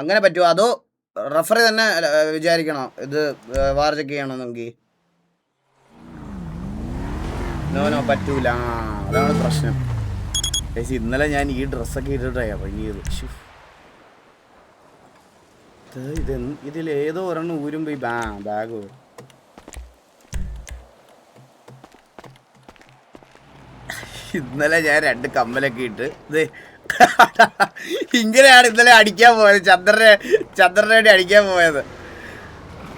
അങ്ങനെ പറ്റുമോ അതോ റഫറി തന്നെ വിചാരിക്കണോ ഇത് വാർ ചെക്ക് ചെയ്യണമെന്നെങ്കിൽ? നോ പറ്റൂല. അതാണ് പ്രശ്നം. ഇന്നലെ ഞാൻ ഈ ഡ്രസ്സൊക്കെ ഇട്ടിട്ടാ ഇറങ്ങിയത്. ഇതിലേതോ ഒരെണ്ണം ഊരുമ്പോ ഈ ബാഗ് ഇന്നലെ ഞാൻ 2 കമ്മലൊക്കെ ഇട്ട് ഇങ്ങനെയാണ് ഇന്നലെ അടിക്കാൻ പോയത്. ചന്ദ്രനെ വേണ്ടി അടിക്കാൻ പോയത്.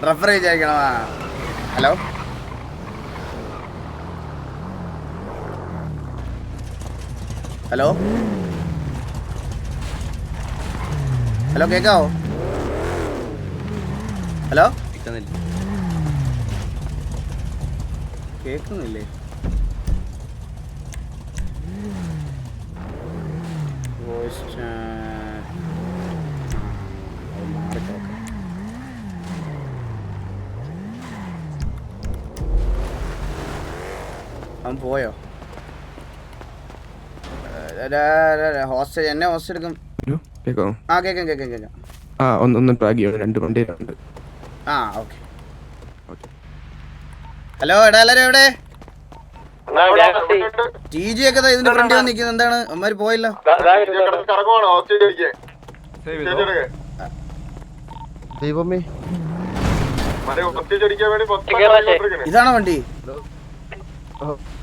റഫറി വിചാരിക്കണം. ഹലോ ഹലോ ഹലോ കേക്കാവോ? ഹലോ കേൾക്കുന്നില്ലേ? അവൻ പോയോ? ഹോസ്റ്റൽ എന്നെ ഹോസ്റ്റൽ എടുക്കും. ആ കേക്കാം. ഒന്ന് ട്രാക്ക് ചെയ്യണം. 2 വണ്ടിയിലുണ്ട്. ഓക്കെ. ഹലോ എടാ എല്ലാരും എവിടെ? ടി ജി ഒക്കെ ഇതിന്റെ ഫ്രണ്ട് വന്ന് നിൽക്കുന്നത്. എന്താണ് അമ്മമാര് പോയില്ല? ദൈവമേ, ഇതാണോ വണ്ടി?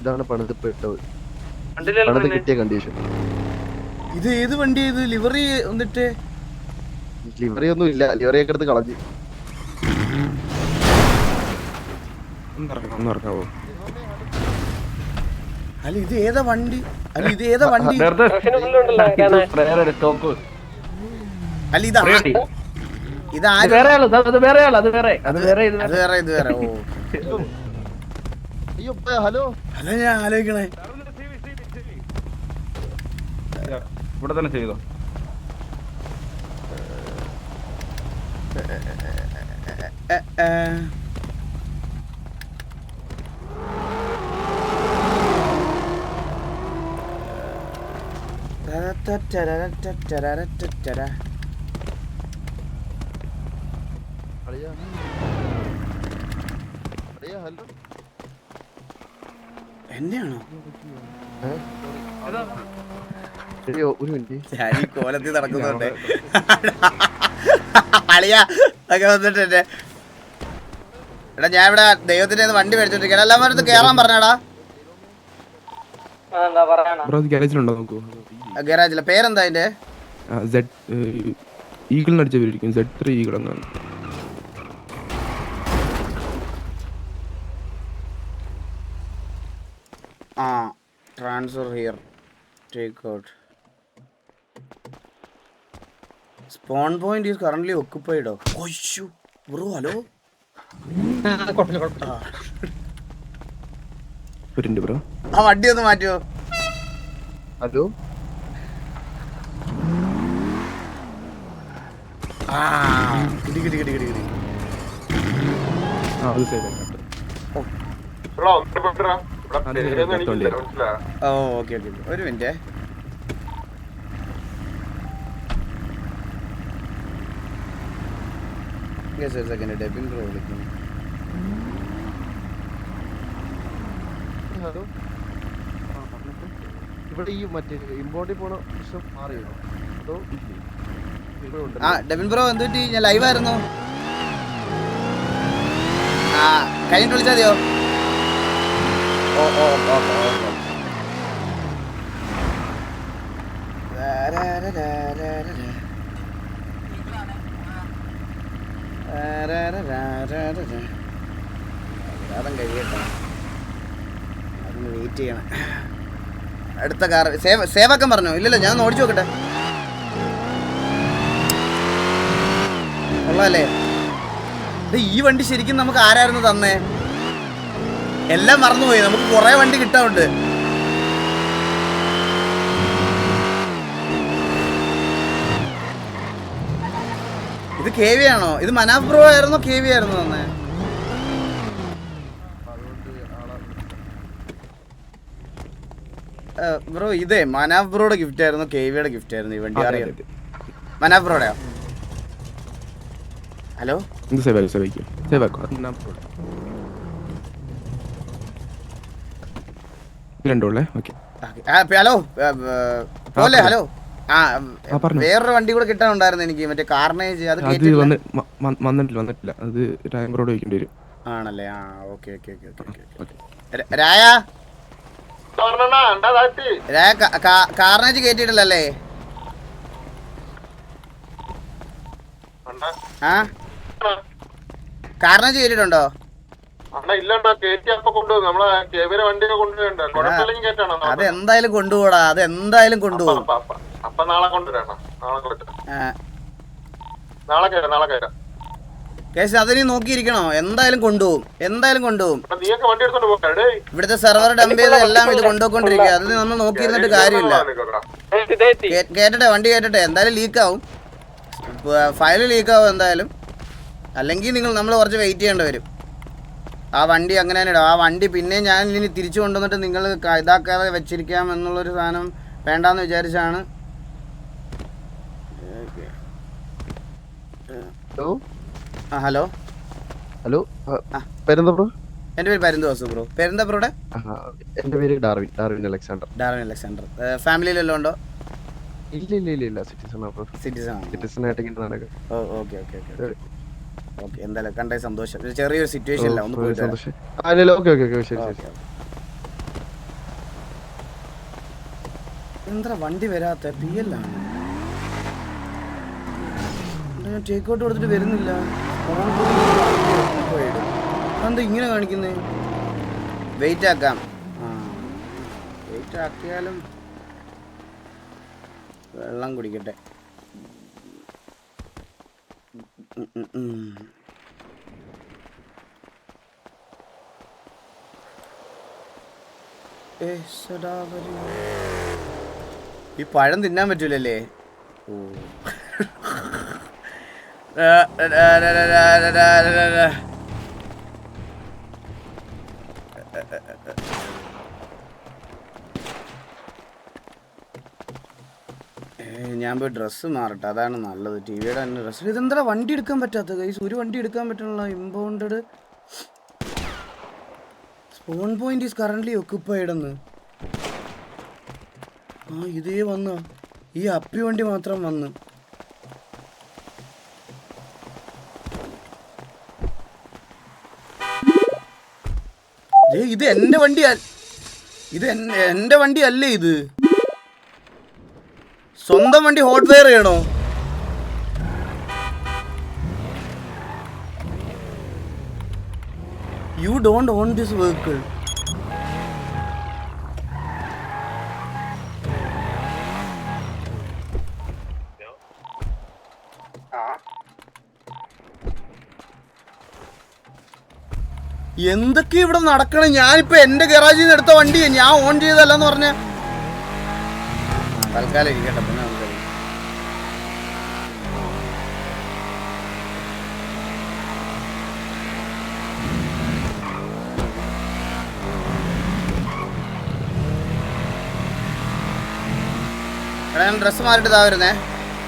ഇതാണ് പണിതിപ്പെട്ടത്. കിട്ടിയ കണ്ടീഷൻ. ഇത് ഏത് വണ്ടി? ഇത് ലിവറി വന്നിട്ട് ലിവറി ഒന്നും ഇല്ല. ലിവറി ഒക്കെ എടുത്ത് കളഞ്ഞു. അല്ല ഇത് ഏതാ വണ്ടി? അല്ല ഇത് ഏതാ വണ്ടി? അല്ല ഇത് വേറെ. അയ്യോ ഹലോ അല്ല ഞാൻ ആലോചിക്കണേ. ഇവിടെ തന്നെ ചെയ്തോ. എന്നെയാണോ? ഒരു മിനിറ്റ്, ഞാൻ ഈ കോലത്തിൽ നടക്കുന്നുണ്ട്. അളിയാ ഒക്കെ വന്നിട്ട് എടാ ഞാൻ ഇവിടെ ദൈവത്തിന്റെ വണ്ടി മേടിച്ചോണ്ടിരിക്കണം. എല്ലാവരും കേറാൻ പറഞ്ഞാടാ. ഗരാജിലെ പേരെന്താ അതിന്റെ? ഈഗിളിനടിച്ചവരിക്കും. Z3 ഈഗിൾ എന്നാണ്. Transfer here, take out. Spawn point is currently ഒക്യുപ്പൈഡോ? ഓയ്യോ ബ്രോ ഹലോ. ആ വണ്ടി ഒന്ന് മാറ്റുമോ? ഹലോ ഓക്കെ ഒരു മിനിറ്റ്. ഡെബിൻ ബ്രോ വിളിക്കുന്നു. ഹലോ, ഇവിടെ ഈ മറ്റേ ഇമ്പോർട്ടിൽ പോണ പ്രശ്നം മാറിയോ? അതോ ഡെബിൻ ബ്രോ എന്ത് പറ്റി? ഞാൻ ലൈവായിരുന്നു. കഴിഞ്ഞിട്ട് വിളിച്ചാൽ മതിയോ? കഴിയട്ടെ, അതൊന്ന് വെയിറ്റ് ചെയ്യണം. അടുത്ത കാർ സേവാക്കാൻ പറഞ്ഞോ? ഇല്ലല്ലോ, ഞാൻ ഓടിച്ചു നോക്കട്ടെ. ഉള്ളതല്ലേ ഈ വണ്ടി? ശരിക്കും നമുക്ക് ആരായിരുന്നു തന്നേ? എല്ലാം മറന്നുപോയി. നമുക്ക് കുറെ വണ്ടി കിട്ടാറുണ്ട്. ഇത് കെ വി ആണോ? ഇത് മനാഫ് ബ്രോ ആയിരുന്നോ കെ വി ആയിരുന്നോ തന്നെ? ബ്രോ ഇതേ മനാഫ് ബ്രോയുടെ ഗിഫ്റ്റ് ആയിരുന്നു കെ വിയുടെ ഗിഫ്റ്റ് ആയിരുന്നു ഈ വണ്ടി? അറിയാം മനാപ്പുറോടെയോ? ഹലോ ഇത് സേവാക്കും രണ്ടുള്ളേ. ഓക്കെ ഹലോ പോലെ ഹലോ. പറഞ്ഞോ. വേറൊരു വണ്ടി കൂടെ കിട്ടാനുണ്ടായിരുന്നു എനിക്ക്, മറ്റേ കാർണേജ്. അത് വന്നിട്ടില്ല. അത് രായമ്പറോട് വയ്ക്കേണ്ടി വരും. ആണല്ലേ? ആ okay okay okay okay okay. രായ കാർണേജ് കേറ്റിട്ടില്ലല്ലേ? ആ കാർണേജ് കേട്ടിട്ടുണ്ടോ? അതെന്തായാലും കൊണ്ടുപോടാ, അതെന്തായാലും കൊണ്ടുപോകും. കേസ് അതിന് നോക്കിയിരിക്കണോ? എന്തായാലും കൊണ്ടുപോകും, എന്തായാലും കൊണ്ടുപോകും. ഇവിടുത്തെ സെർവർ ഡംപ് ചെയ്ത് എല്ലാം ഇത് കൊണ്ടുപോയിക്കൊണ്ടിരിക്കുക. അത് നമ്മൾ നോക്കിയിരുന്നിട്ട് കാര്യമില്ല. കേട്ടട്ടെ, വണ്ടി കേട്ടട്ടെ. എന്തായാലും ലീക്കാവും, ഫയൽ ലീക്കാവും എന്തായാലും. അല്ലെങ്കിൽ നമ്മൾ കുറച്ച് വെയിറ്റ് ചെയ്യേണ്ടി വരും. ആ വണ്ടി അങ്ങനെ തന്നെ ഇടാം. ആ വണ്ടി പിന്നെ ഞാൻ ഇനി തിരിച്ചു കൊണ്ടുവന്നിട്ട് നിങ്ങൾ ഇതാക്കാതെ വെച്ചിരിക്കാം എന്നുള്ളൊരു സാധനം വേണ്ടാന്ന് വിചാരിച്ചാണ്. Hello hello hello. പേരെന്താ ബ്രോ? എൻ്റെ പേര് പരുന്തുവാസു ബ്രോ. പേരെന്താ ബ്രോടെ? എൻ്റെ പേര് ഡാർവിൻ അലക്സാണ്ടർ. Darwin Alexander. ഫാമിലിയിലെല്ലാം ഉണ്ടോ? ഇല്ല സിറ്റിസൺ ആയിട്ട് ഇങ്ങനെ നടക്കുക. Okay okay okay okay. എന്തായാലും കണ്ടേ സന്തോഷം. ചെറിയൊരു സിറ്റുവേഷനില്ല, ഒന്ന് പോയിട്ട് എന്താ വണ്ടി വരാത്ത പി എൽ ആണ്. ഞാൻ ടേക്ക് ഔട്ട് കൊടുത്തിട്ട് വരുന്നില്ല. എന്താ ഇങ്ങനെ കാണിക്കുന്നേ? വെയിറ്റ് ആക്കാം. വെയിറ്റ് ആക്കിയാലും വെള്ളം കുടിക്കട്ടെ. ഈ പഴം തിന്നാൻ പറ്റൂലല്ലേ? ഓ ഞാൻ പോയി ഡ്രസ്സ് മാറട്ടെ, അതാണ് നല്ലത്. ടി വിയുടെ തന്നെ ഡ്രസ്സ്. ഇതെന്താ വണ്ടി എടുക്കാൻ പറ്റാത്ത ഗൈസ്? ഒരു വണ്ടി എടുക്കാൻ പറ്റുള്ള impounded spawn point is currently occupied എന്ന്. ഇതേ വന്നു, ഈ അപ്പി വണ്ടി മാത്രം വന്ന്. ഇത് എന്റെ വണ്ടി, ഇത് എന്റെ വണ്ടി അല്ലേ? ഇത് സ്വന്തം വണ്ടി ഹോട്ട് വെയർ ചെയ്യണോ? You don't on this vehicle. എന്തൊക്കെ ഇവിടെ നടക്കണം? ഞാനിപ്പോ എന്റെ ഗറാജിൽ നിന്ന് എടുത്ത വണ്ടി ഞാൻ ഓൺ ചെയ്തല്ലെന്ന് പറഞ്ഞ. തൽക്കാലം ഇരിക്കട്ടെ, പിന്നെ നമുക്ക് എടാ ഞാൻ ഡ്രസ്സ് മാറിയിട്ട് ഇതാ വരുന്നേ.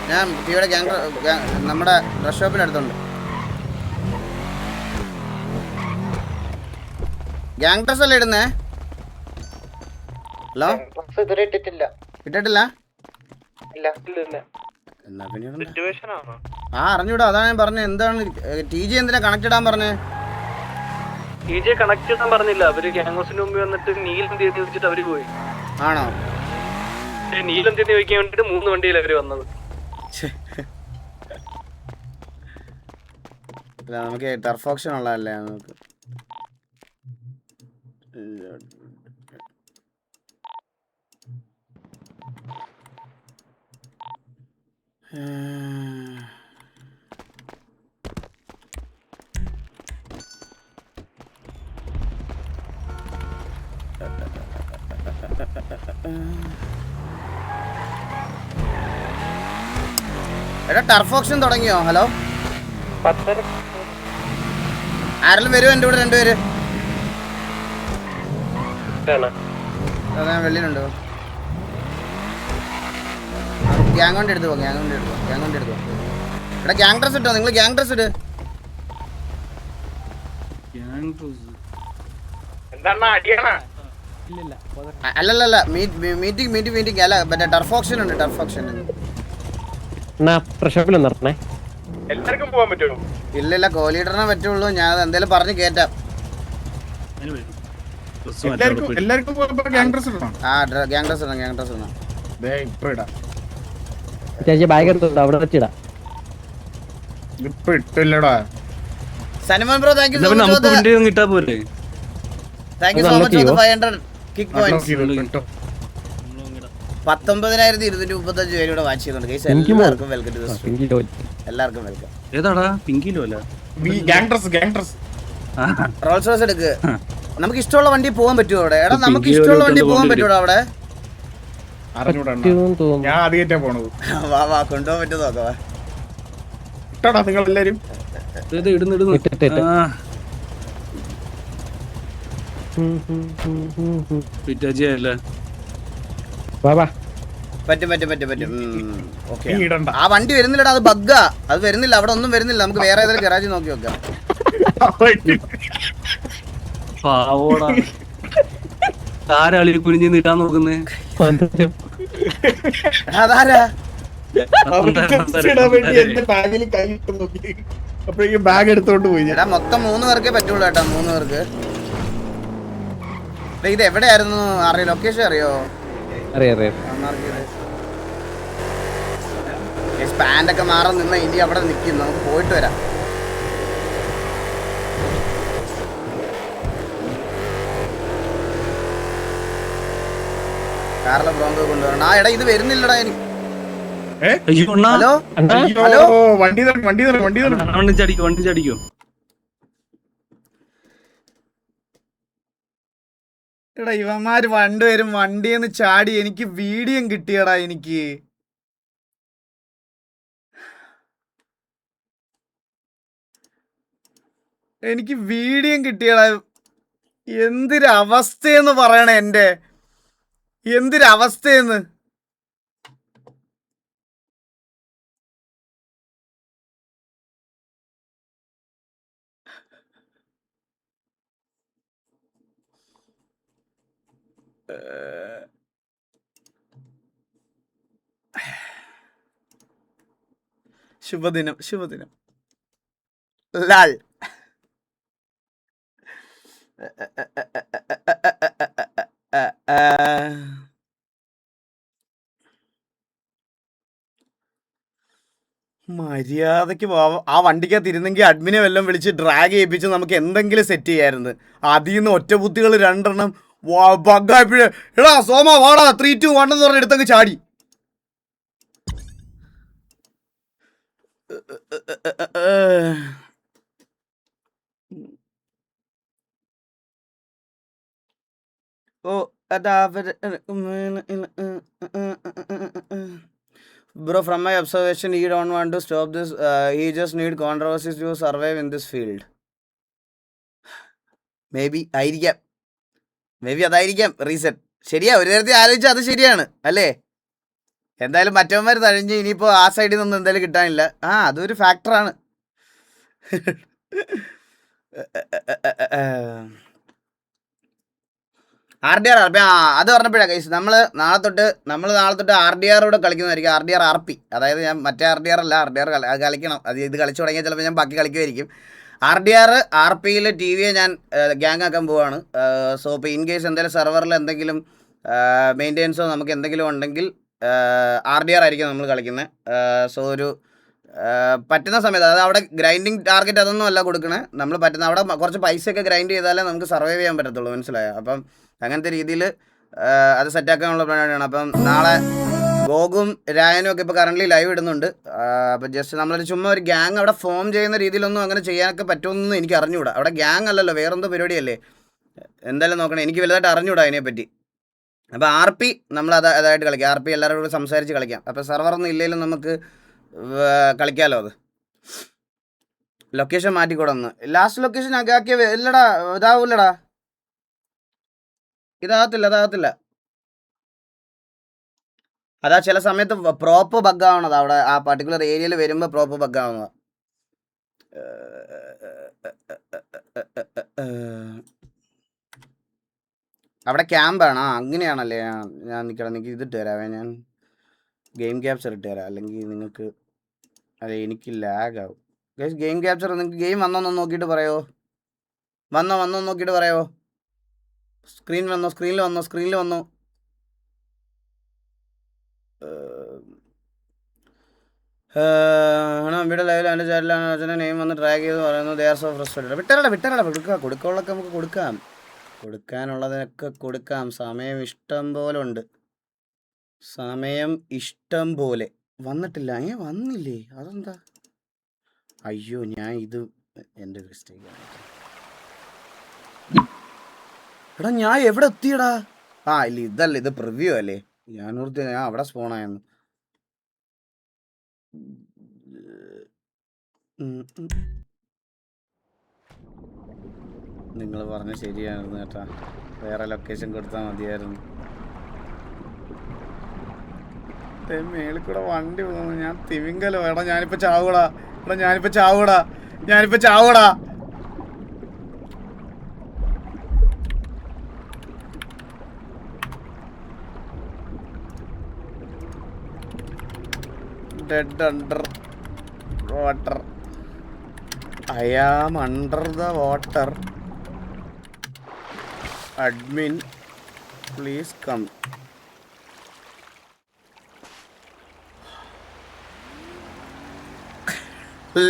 ഞാൻ ടിവിയുടെ നമ്മുടെ ഡ്രസ് ഷോപ്പിനടുത്തുണ്ട്. ഗ്യാങ് ഡ്രസ് അല്ലേ ഇടുന്നേ? ഹലോ, ഇട്ടിട്ടില്ല? എന്നാ പിന്നെ അറിഞ്ഞൂടാ, അതാണ് ഞാൻ പറഞ്ഞത്. എന്താണ് ടി ജി എന്തിനാ കണക്ട് ഇടാൻ പറഞ്ഞേ? ടി ജി കണക്ട് ചെയ്യാൻ പറഞ്ഞില്ല. അവര് ഗ്യാങ്സിന് മുമ്പ് വന്നിട്ട് നീലം തീയതി ചോദിച്ചിട്ട് അവര് പോയി. ആണോ? നീലം തീയതി ചോദിക്കാൻ വേണ്ടിട്ട് 3 വണ്ടിയിൽ അവര് വന്നത്. നമുക്ക് ടർഫ് ഓപ്ഷൻ ഉള്ളതല്ലേ നമുക്ക്. എടാ ടർഫ് ഓപ്ഷൻ തുടങ്ങിയോ? ഹലോ, ആരെങ്കിലും വരുമോ എൻ്റെ കൂടെ? 2 പേര് വെള്ളിയിലുണ്ടോ? ഗ്യാങ് വണ്ടി എടുത്ത് പോകും, ഇവിടെ ഗ്യാങ് ഡ്രസ് ഇട്ടോ, നിങ്ങൾ ഗ്യാങ് ഡ്രസ് ഇട്. അല്ലല്ല മീറ്റിംഗ് അല്ല, മറ്റേ ടർഫ് ഓപ്ഷൻ ഉണ്ട്, ടർഫ് ഓപ്ഷൻ. എല്ലാവർക്കും പോകാൻ പറ്റുമോ? ഇല്ല കോലീഡറിനെ പറ്റുള്ളൂ. ഞാൻ എന്തായാലും പറഞ്ഞ് കേറ്റാം. എല്ലാവർക്കും ഗ്യാങ് ഡ്രസ് ഇടണം. ആ ഗ്യാങ് ഡ്രസ് ഇടണം. ഇപ്പൊ ഇടാം, ഇപ്പൊ ഇട്ടില്ലടാ. Sanimon bro thank you so much. കിട്ടാ പോലെ thank you so much for 500 kick points. 19,235 പേര് ഇവിടെ വാച്ച് ചെയ്യുന്നുണ്ട് ഗയ്സ്. എല്ലാവർക്കും വെൽക്കം ടു ദി സ്ട്രീം. എല്ലാവർക്കും വെൽക്കം. ഏതാടാ പിങ്കിലോ അല്ല ഗ്യാങ് ഡ്രസ് റോൾസ് റോയ്സ് എടുക്ക്. നമുക്ക് ഇഷ്ടമുള്ള വണ്ടി പോകാൻ പറ്റുമോ അവിടെ? എടാ നമുക്ക് ഇഷ്ടമുള്ള വണ്ടി പോകാൻ പറ്റുമോ അവിടെ? അറിഞ്ഞൂടാ, ഞാൻ ആദ്യമായിട്ടാ പോണത്. വാ കൊണ്ടുപോകാൻ പറ്റുമോ നോക്കാം. ഇട്ടാടാ നിങ്ങൾ എല്ലാരും. പറ്റും. ഓക്കെ, ആ വണ്ടി വരുന്നില്ലടാ, അത് ബഗ്ഗാ. അത് വരുന്നില്ല, അവിടെ ഒന്നും വരുന്നില്ല. നമുക്ക് വേറെ ഏതെങ്കിലും ഗരാജ് നോക്കി നോക്കാം. ആരാളി കുനിഞ്ഞ് നീട്ടാൻ നോക്കുന്നേ? അതാരാ? അപ്പോഴേക്കും ബാഗ് എടുത്തോണ്ട് പോയി. എടാ മൊത്തം 3 പേർക്കേ പറ്റുള്ളൂ കേട്ടോ, 3 പേർക്ക്. ഇത് എവിടെയായിരുന്നു അറിയോ? ലൊക്കേഷൻ അറിയോ? പാൻറ്റൊക്കെ മാറാൻ നിന്ന ഇനി അവിടെ നിൽക്കും. നമുക്ക് പോയിട്ട് വരാം. കാറിലെ ബ്രോങ്കോ കൊണ്ടുവരണം. ആ എടാ ഇത് വരുന്നില്ലടാ. ഹലോ വണ്ടി ചടിക്കോ? എടാ ഇവന്മാര് രണ്ടുപേരും വണ്ടിന്ന് ചാടി. എനിക്ക് വീഡിയോ കിട്ടിയടാ. എനിക്ക് വീഡിയോ കിട്ടിയടാ. എന്തൊരവസ്ഥയെന്ന് പറയണേ, എന്തൊരവസ്ഥയെന്ന്. ശുഭദിനം ലാൽ. മര്യാദക്ക് ആ വണ്ടിക്കകത്ത് ഇരുന്നെങ്കിൽ അഡ്മിനെ വല്ലതും വിളിച്ച് ഡ്രാഗ് ചെയ്യിപ്പിച്ച് നമുക്ക് എന്തെങ്കിലും സെറ്റ് ചെയ്യായിരുന്നു. അതിൽ നിന്ന് ഒറ്റ ബുദ്ധികൾ 2 ബഗ്ഗായപ്പോഴേ എടാ സോമ വാടാ 3, 2, 1 എന്ന് പറഞ്ഞ എടുത്തങ്ങ് ചാടി. ഓ അതാ Bro, from my observation, he don't want to stop this. He just need controversies to survive in this field. Maybe അതായിരിക്കാം റീസൺ. ശരിയാ, ഒരു നേരത്തെ ആലോചിച്ചാൽ അത് ശരിയാണ് അല്ലേ? എന്തായാലും മറ്റവന്മാർ തഴഞ്ഞ് ഇനിയിപ്പോൾ ആ സൈഡിൽ നിന്നൊന്നും എന്തായാലും കിട്ടാനില്ല. അതൊരു ഫാക്ടറാണ്. RDR അത് പറഞ്ഞപ്പോഴാണ് ഗൈസ് നമ്മൾ നാളെ തൊട്ട് RDR കൂടെ കളിക്കുന്നതായിരിക്കും. RDR RP, അതായത് ഞാൻ മറ്റേ RDR അല്ല, RDR കളിക്കണം. ഇത് കളിച്ചു തുടങ്ങിയാൽ ചിലപ്പോൾ ഞാൻ ബാക്കി കളിക്കുമായിരിക്കും. RDR RPയിൽ TVയെ ഞാൻ ഗ്യാങ് ആക്കാൻ പോവാണ്. സോ ഇപ്പോൾ ഇൻ കേസ് എന്തെങ്കിലും സെർവറിൽ എന്തെങ്കിലും മെയിൻ്റെനൻസോ നമുക്ക് എന്തെങ്കിലും ഉണ്ടെങ്കിൽ RDR ആയിരിക്കും നമ്മൾ കളിക്കുന്നത്. സോ ഒരു പറ്റുന്ന സമയത്ത്, അതായത് അവിടെ ഗ്രൈൻഡിങ് ടാർഗറ്റ് അതൊന്നും അല്ല കൊടുക്കണേ. നമ്മൾ പറ്റുന്ന അവിടെ കുറച്ച് പൈസയൊക്കെ ഗ്രൈൻഡ് ചെയ്താലേ നമുക്ക് സർവൈവ് ചെയ്യാൻ പറ്റത്തുള്ളൂ, മനസ്സിലായോ? അപ്പം അങ്ങനത്തെ രീതിയിൽ അത് സെറ്റാക്കാനുള്ള പ്ലാനാണ്. അപ്പം നാളെ ഗോഗും രായനും ഒക്കെ ഇപ്പോൾ കറൻ്റ് ലൈവ് ഇടുന്നുണ്ട്. അപ്പോൾ ജസ്റ്റ് നമ്മളൊരു ചുമ്മാ ഒരു ഗ്യാങ് അവിടെ ഫോം ചെയ്യുന്ന രീതിയിലൊന്നും അങ്ങനെ ചെയ്യാനൊക്കെ പറ്റുമെന്നൊന്നും എനിക്ക് അറിഞ്ഞുകൂടാ. അവിടെ ഗ്യാങ് അല്ലല്ലോ, വേറെന്തോ പരിപാടിയല്ലേ. എന്തായാലും നോക്കണം, എനിക്ക് വലുതായിട്ട് അറിഞ്ഞുകൂടാ അതിനെപ്പറ്റി. അപ്പോൾ RP നമ്മൾ അതായിട്ട് കളിക്കാം. RP എല്ലാവരും കൂടെ സംസാരിച്ച് കളിക്കാം. അപ്പോൾ സെർവറൊന്നും ഇല്ലെങ്കിലും നമുക്ക് കളിക്കാമല്ലോ. അത് ലൊക്കേഷൻ മാറ്റിക്കൂടന്ന്. ലാസ്റ്റ് ലൊക്കേഷൻ ആക്കിയ ഇല്ലടാ, ഇതാവൂല്ലടാ, ഇതാകത്തില്ല. അതാ ചില സമയത്ത് പ്രോപ്പർ ബഗ്ഗാവണത് അവിടെ ആ പർട്ടിക്കുലർ ഏരിയയിൽ വരുമ്പോൾ പ്രോപ്പർ ബഗ്ഗാവുന്നത്. അവിടെ ക്യാമ്പാണ്. അങ്ങനെയാണല്ലേ? ഞാൻ നിൽക്കണം, നിങ്ങൾക്ക് ഇതിട്ട് തരാവേ, ഞാൻ ഗെയിം ക്യാപ്ചർ ഇട്ട് തരാം. അല്ലെങ്കിൽ നിങ്ങൾക്ക് അതെ എനിക്ക് ലാഗാവും. ഗെയിം ക്യാപ്ചർ നിങ്ങൾക്ക് ഗെയിം വന്നോന്ന് നോക്കിയിട്ട് പറയോ? വന്നോ നോക്കിയിട്ട് പറയോ? സ്ക്രീനിൽ വന്നോ. ഇവിടെ ലൈവിൽ എൻ്റെ ചാറ്റിലാണ് അച്ഛൻ്റെ നെയിം വന്ന് ട്രാക്ക് ചെയ്ത് പറയുന്നു ദേ ആർ സോ ഫ്രസ്ട്രേറ്റഡ്. വിട്ടരടാ കൊടുക്കാനുള്ളതൊക്കെ നമുക്ക് കൊടുക്കാം. സമയം ഇഷ്ടം പോലെ ഉണ്ട്. വന്നിട്ടില്ല. വന്നില്ലേ? അതെന്താ? അയ്യോ, ഞാൻ ഇത് എൻ്റെ മിസ്റ്റേക്കാണ്. എടാ ഞാൻ എവിടെ എത്തിയടാ? ഇല്ല ഇതല്ല, ഇത് പ്രിവ്യൂ അല്ലേ? ഞാൻ അവിടെ സ്പോണായെന്ന്. നിങ്ങൾ പറഞ്ഞ ശരിയായിരുന്നു കേട്ടാ. വേറെ ലൊക്കേഷൻ കൊടുത്താൽ മതിയായിരുന്നു. മേളിൽ കൂടെ വണ്ടി പോകുന്നു. ഞാൻ തിമിങ്കലോ? എടാ ഞാനിപ്പോ ചാവൂടാ. Dead under water. I am under the water. Admin, please come.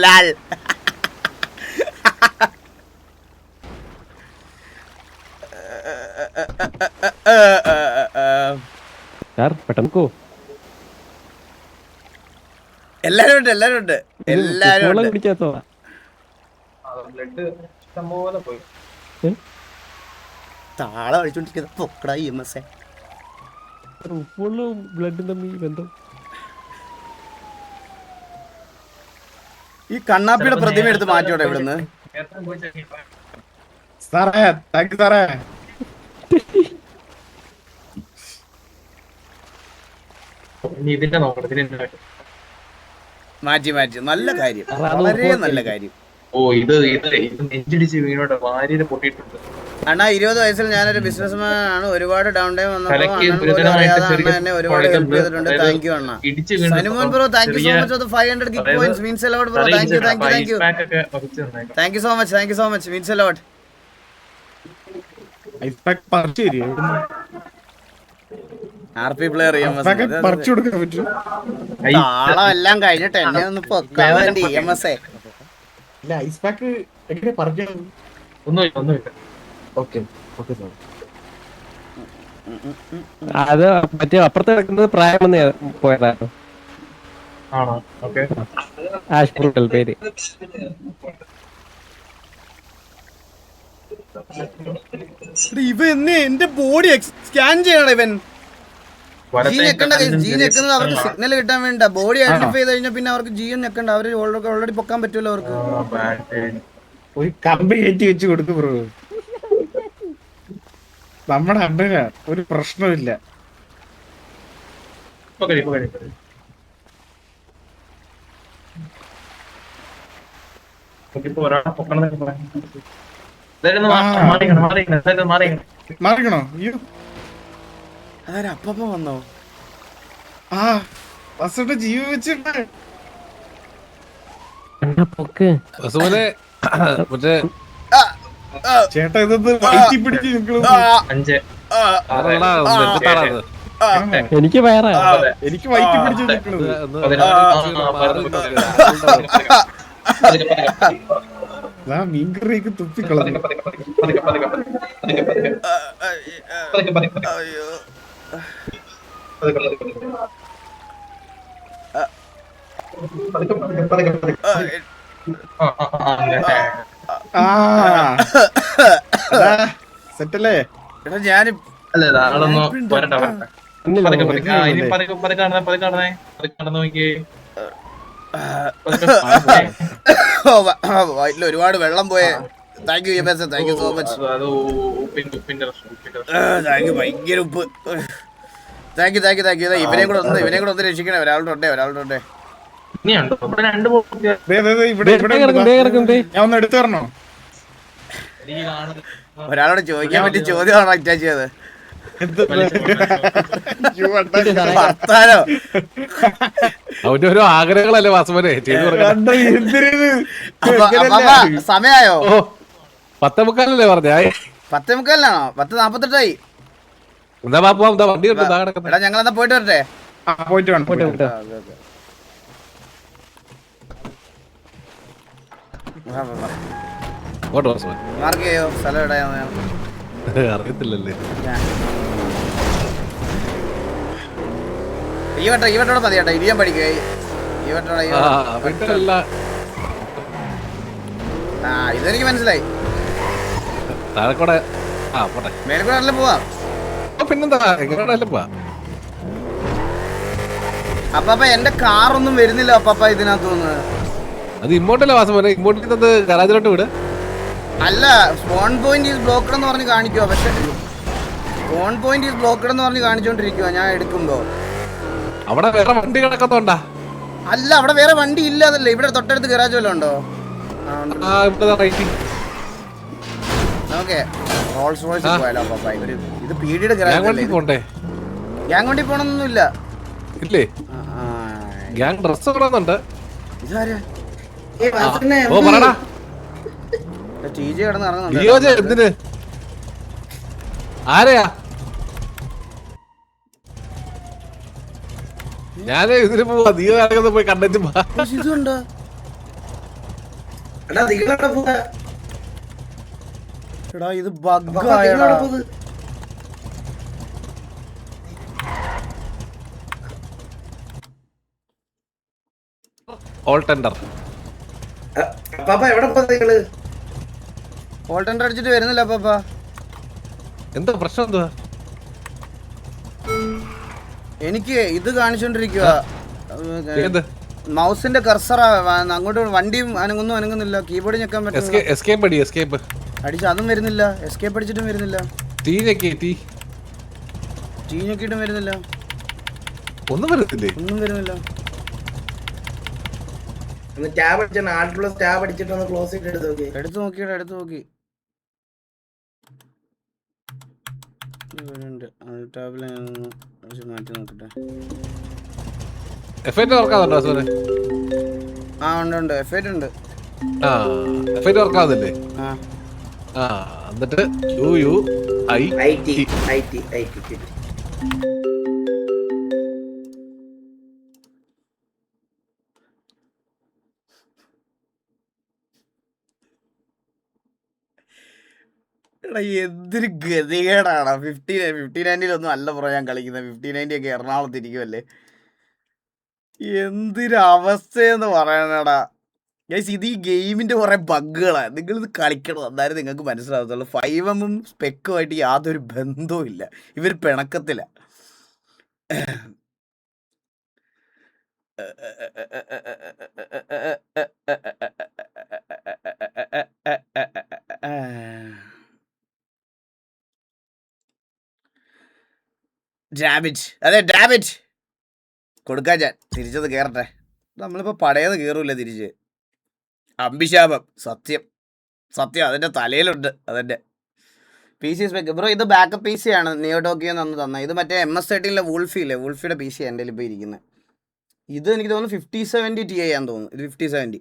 Lal. Sir പെട്ടെന്ന് എല്ലാരും ഉണ്ട്. താളം അടിച്ചോണ്ടിരിക്കുന്ന പൊക്കടാ EMS. ബ്ലഡും തമ്മിൽ ബന്ധം. ഈ കണ്ണാപ്പിയുടെ പ്രതിമ എടുത്ത് മാറ്റിയോടെ ഇവിടുന്ന്. സാറേ താങ്ക് യു സാറേ. മാറ്റി നല്ല കാര്യം, വളരെ നല്ല കാര്യം. അണ്ണാ 20 വയസ്സിൽ ഞാനൊരു ബിസിനസ്മാൻ ആണ്. ഒരുപാട് ഡൗൺ ടൈം വന്നപ്പോൾ എന്നെ ഒരുപാട് ഹെൽപ്പ് ചെയ്തിട്ടുണ്ട്. താങ്ക് യു അണ്ണാ. Sanumon bro, thank you so much for 500 gift points. Means a lot bro. Thank you so much. Means a lot. RP player പറിച്ചു കൊടുക്കാൻ പറ്റും. താളം എല്ലാം കഴിഞ്ഞിട്ട് എന്നെ ഒന്ന് പൊക്കാൻ വേണ്ടി EMS. ഇല്ല ഐസ് പാക്ക് എങ്ങനെ പറഞ്ഞു? അത് മറ്റേ അപ്പുറത്ത് കിടക്കുന്നത് പ്രായം വന്ന് പോയതാണോ? ആഷ് ഫ്രൂട്ടൽ പേര്. ഇവൻ എന്റെ ബോഡി സ്കാൻ ചെയ്യണം. ഇവൻ ജി ഞെക്കുന്നത് അവർക്ക് സിഗ്നൽ കിട്ടാൻ വേണ്ട. ബോഡി ഐഡന്റിഫൈ ചെയ്ത് കഴിഞ്ഞാൽ പിന്നെ അവർക്ക് ജി ഞെക്കണ്ട. അവര് ഓൾറെഡി പൊക്കാൻ പറ്റുമല്ലോ അവർക്ക്. ഒരു കമ്പി കയറ്റി വെച്ച് കൊടുക്കും ബ്രോ. നമ്മുടെ അണ്ണന് ഒരു പ്രശ്നമില്ല. മാറിക്കണോ? അതാരപ്പം വന്നോ? ജീവൻ വെച്ചിട്ട് ചേട്ടാ ഇതൊന്ന് വയറ്റി പിടിച്ച് എനിക്ക് വേറെ എനിക്ക് വയറ്റി പിടിച്ച് നിൽക്കണത്. മീൻകറിയൊക്കെ തുപ്പിക്കളഞ്ഞു. അയ്യോ സെറ്റല്ലേ? എടാ ഞാൻ വയറ്റിൽ ഒരുപാട് വെള്ളം പോയ. Thank you EMS, thank you so much. Thank you. ഭയങ്കര ഉപ്പ്. Thank you. ഇവനെയും കൂടെ ഒന്ന് രക്ഷിക്കണേ. ഒരാളുടെ ഇനിയുണ്ടോ ഇവിടെ 2 ബോട്ട്? ഞാൻ ഒന്ന് എടുത്തു തരണോ? ഒരാളോട് ചോദിക്കാൻ പറ്റിയ ചോദ്യമാണോ അറ്റാച്ച് ചെയ്തത്? ഭർത്താനോ? അവന്റെ ഓരോ ആഗ്രഹങ്ങളല്ലേ വാസുമനെ ചെയ്തു സമയായോ? 10:45 പറഞ്ഞേ. 10:45 10:48 എന്താ പാപ്പ എന്താ വണ്ടി എടാ ഞങ്ങൾ എന്നാ പോയിട്ട് വരട്ടെ. പോയിട്ട് വേണം. മാർക്ക് ചെയ്യോ സ്ഥലം എവിടെയാണ്? അറിയത്തില്ലല്ലേ. ഈ വട്ടോടെ മതി കേട്ടോ. ഇരിയാൻ പഠിക്കുക ഈ വട്ടോടെ. ഇതെനിക്ക് മനസ്സിലായി. താഴെക്കൂടെ മേലെക്കൂടെ നല്ല പോവാം. പിന്നെന്താ എങ്ങനെയാണല്ലോ പോവാ. അപ്പാപ്പ എന്റെ കാറൊന്നും വരുന്നില്ല അപ്പാപ്പ ഇതിനകത്ത് തോന്നുന്നത്. അത് ഇങ്ങോട്ടല്ലേ വാസുമോനെ, ഇങ്ങോട്ട് ഗരാജിലോട്ട് വിട്. അല്ല സ്പോൺ പോയിന്റ് ഈസ് ബ്ലോക്കഡ് എന്ന് പറഞ്ഞ് കാണിക്കുവോ? പക്ഷെ സ്പോൺ പോയിന്റ് ഈസ് ബ്ലോക്കഡ് എന്ന് പറഞ്ഞ് കാണിച്ചോണ്ടിരിക്കുവോ ഞാൻ എടുക്കുമ്പോ? അവിടെ വേറെ വണ്ടി കിടക്കത്തോണ്ടാ? അല്ല അവിടെ വേറെ വണ്ടി ഇല്ല. അതല്ലേ ഇവിടെ തൊട്ടടുത്ത് ഗരാജ് വല്ലതും ഉണ്ടോ? ഓക്കെ റോൾസ് റോയ്സ് പോയാലോ പപ്പ? ഇത് പീഡിയുടെ ഗരാജ് പോണ്ടേ? ഗ്യാങ് വണ്ടി പോണൊന്നുമില്ല ഇല്ലേ? ഗ്യാങ് ഡ്രസ് ഇടുന്നുണ്ട്. ഇതാരാ? ഓ പറടാ. ടിജെ കിടന്ന് ഇറങ്ങുന്നുണ്ട്. എന്തിന്? ആരെയാ? ഞാന് ഇതിന് പോവാ. നീ ഇറങ്ങുന്ന പോയി കണ്ടു. ഇതുണ്ടോ? എടാ ഇത് ബഗ്ഗായടാ. All tender. ഓൾ ടെൻഡർ അടിച്ചിട്ട് വരുന്നില്ല പാപ്പ. എന്താ പ്രശ്നം? എന്തുവാ? എനിക്ക് ഇത് കാണിച്ചോണ്ടിരിക്കുക. മൗസിന്റെ കർസർ അങ്ങോട്ട് വണ്ടിയും അനങ്ങുന്നില്ല. കീബോർഡ് ഞെക്കാൻ പറ്റും. അടിച്ച് അതും വരുന്നില്ല. എസ്കേപ്പ് അടിച്ചിട്ടും വരുന്നില്ല. ടീ ഞെക്കിയിട്ടും വരുന്നില്ല. ഒന്നും വരുന്നില്ലേ? ഒന്നും വരുന്നില്ല. എടുത്തു നോക്കി. മാറ്റി നോക്കട്ടെ. എഫ്ഐറ്റ് വർക്കാവുന്നുണ്ടോ വാസുമോനെ? ഉണ്ട് എഫ്ഐറ്റ് ഉണ്ട്. എഫ്ഐറ്റ് വർക്കാവുന്നില്ലേ? എന്നിട്ട് എടാ എന്തൊരു ഗതികേടാണ്. 59-ഒന്നും അല്ല ബ്രോ ഞാൻ കളിക്കുന്നത്. 59 ഒക്കെ എറണാകുളത്ത് ഇരിക്കുമല്ലേ. എന്തൊരു അവസ്ഥയെന്ന് പറയണടാ ഗൈസ്. ഇത് ഈ ഗെയിമിന്റെ കുറെ ബഗ്ഗുകളാണ്. നിങ്ങളിത് കളിക്കണം, എന്നാലും നിങ്ങൾക്ക് മനസ്സിലാകത്തുള്ളൂ. 5M സ്പെക്കുമായിട്ട് യാതൊരു ബന്ധവും ഇല്ല. ഇവർ പിണക്കത്തില്ല. ഡാമിറ്റ് കൊടുക്കാൻ ഞാൻ തിരിച്ചത് കയറട്ടെ. നമ്മളിപ്പോൾ പടയത് കയറൂല തിരിച്ച്. അംബിശാപം സത്യം അതിൻ്റെ തലയിലുണ്ട്. അതെൻ്റെ PC സ്പെക്ക് ബ്രോ. ഇത് ബാക്കപ്പ് PC ആണ്. നിയോടോക്കിയോ അന്ന് തന്നെ. ഇത് മറ്റേ MS13 വൂൾഫിയുടെ PC എൻ്റെ ഇപ്പോൾ ഇരിക്കുന്നത്. ഇത് എനിക്ക് തോന്നുന്നു 5070 Ti ആണെന്ന് തോന്നുന്നു. ഇത് 5070.